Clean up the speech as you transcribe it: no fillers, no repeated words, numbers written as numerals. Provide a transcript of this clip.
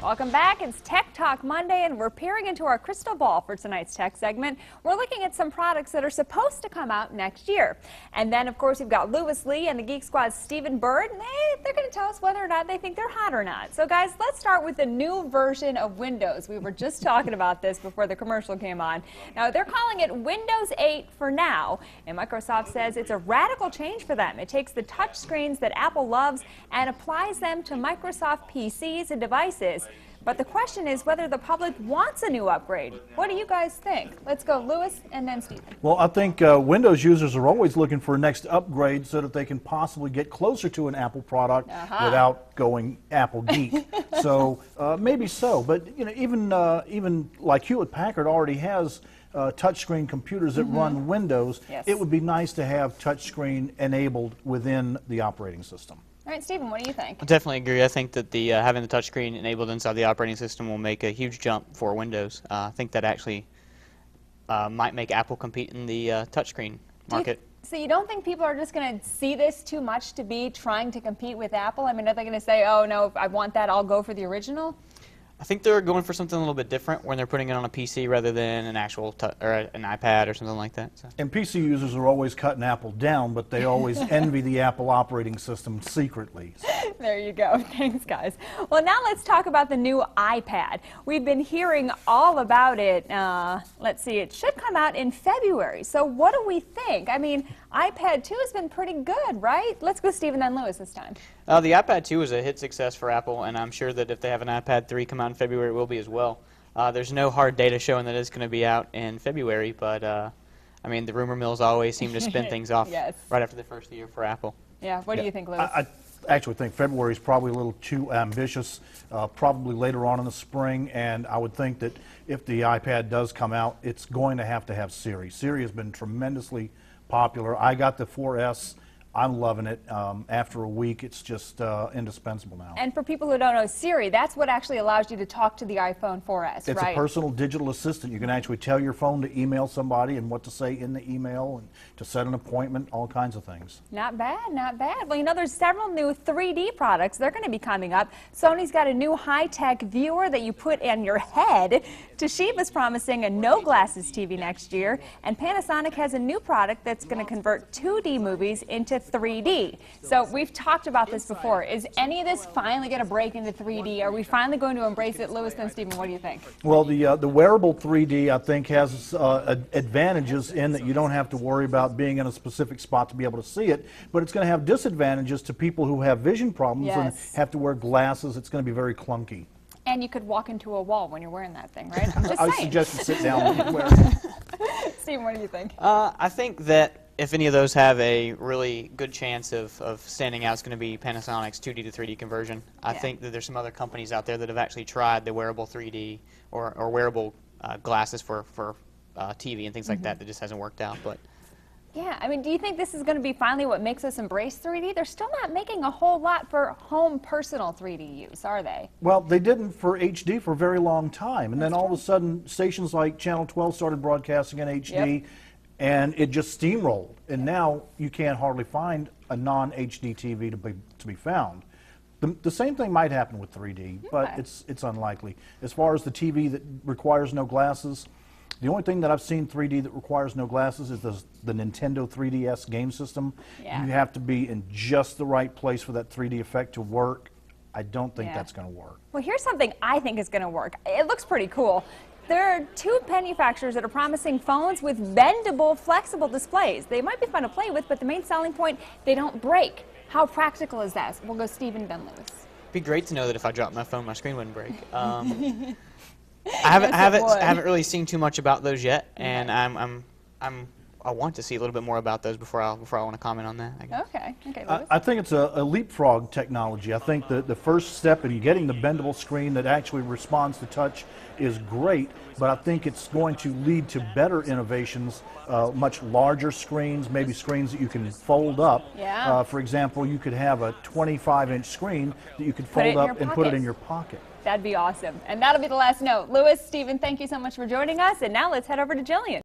Welcome back. It's Tech Talk Monday, and we're peering into our crystal ball for tonight's tech segment. We're looking at some products that are supposed to come out next year. And then, of course, we've got Lewis Lee and the Geek Squad's Stephen Byrd. And they're going to tell us whether or not they think they're hot or not. So, guys, let's start with the new version of Windows. We were just talking about this before the commercial came on. Now, they're calling it Windows 8 for now. And Microsoft says it's a radical change for them. It takes the touch screens that Apple loves and applies them to Microsoft PCs and devices. But the question is whether the public wants a new upgrade. What do you guys think? Let's go Lewis and then Stephen. Well, I think Windows users are always looking for a next upgrade so that they can possibly get closer to an Apple product without going Apple geek. So maybe so, but you know, even like Hewlett-Packard already has touchscreen computers that run Windows. Yes. It would be nice to have touchscreen enabled within the operating system. All right, Stephen, what do you think? I definitely agree. I think that the having the touchscreen enabled inside the operating system will make a huge jump for Windows. I think that actually might make Apple compete in the touchscreen market. So you don't think people are just going to see this too much to be trying to compete with Apple? I mean, are they going to say, oh, no, if I want that, I'll go for the original? I think they're going for something a little bit different when they're putting it on a PC rather than an actual or an iPad or something like that. So. And PC users are always cutting Apple down, but they always envy the Apple operating system secretly. There you go. Thanks, guys. Well, now let's talk about the new iPad. We've been hearing all about it. Let's see, it should come out in February. So what do we think? I mean, iPad 2 has been pretty good, right? Let's go Stephen and Lewis this time. The iPad 2 is a hit success for Apple, and I'm sure that if they have an iPad 3 come out in February, it will be as well. There's no hard data showing that it's going to be out in February, but I mean, the rumor mills always seem to spin things off right after the first year for Apple. Yeah, what do you think, Lewis? I actually think February is probably a little too ambitious, probably later on in the spring, and I would think that if the iPad does come out, it's going to have Siri. Siri has been tremendously popular. I got the 4S. I'm loving it. After a week, it's just indispensable now. And for people who don't know, Siri, that's what actually allows you to talk to the iPhone 4S, It's a personal digital assistant. You can actually tell your phone to email somebody and what to say in the email and to set an appointment, all kinds of things. Not bad, not bad. Well, you know, there's several new 3D products. They're going to be coming up. Sony's got a new high-tech viewer that you put in your head. Toshiba's promising a no-glasses TV next year. And Panasonic has a new product that's going to convert 2D movies into 3D. So we've talked about this before. Is any of this finally going to break into 3D? Are we finally going to embrace it? Lewis and Stephen, what do you think? Well, the wearable 3D, I think, has advantages in that you don't have to worry about being in a specific spot to be able to see it, but it's going to have disadvantages to people who have vision problems and have to wear glasses. It's going to be very clunky. And you could walk into a wall when you're wearing that thing, right? I'm just I saying. suggest you sit down when you wear it. Stephen, what do you think? I think that if any of those have a really good chance of standing out, it's going to be Panasonic's 2D to 3D conversion. I think that there's some other companies out there that have actually tried the wearable 3D or wearable glasses for TV and things like that just hasn't worked out. But yeah, I mean, do you think this is going to be finally what makes us embrace 3D? They're still not making a whole lot for home personal 3D use, are they? Well, they didn't for HD for a very long time, and then all of a sudden stations like Channel 12 started broadcasting in HD, and it just steamrolled. And now you can't hardly find a non-HD TV to be found. The same thing might happen with 3D, but it's unlikely. As far as the TV that requires no glasses, the only thing that I've seen 3D that requires no glasses is the Nintendo 3DS game system. You have to be in just the right place for that 3D effect to work. I don't think that's going to work. Well, here's something I think is going to work. It looks pretty cool. There are two manufacturers that are promising phones with bendable, flexible displays. They might be fun to play with, but the main selling point, they don't break. How practical is that? We'll go Stephen, then Lewis. it'd be great to know that if I dropped my phone, my screen wouldn't break. I haven't really seen too much about those yet, and I want to see a little bit more about those before I want to comment on that. I guess. Okay. I think it's a leapfrog technology. I think the first step in getting the bendable screen that actually responds to touch is great, but I think it's going to lead to better innovations, much larger screens, maybe screens that you can fold up. For example, you could have a 25-inch screen that you could fold up and put it in your pocket. That'd be awesome. And that'll be the last note. Lewis, Stephen, thank you so much for joining us. And now let's head over to Jillian.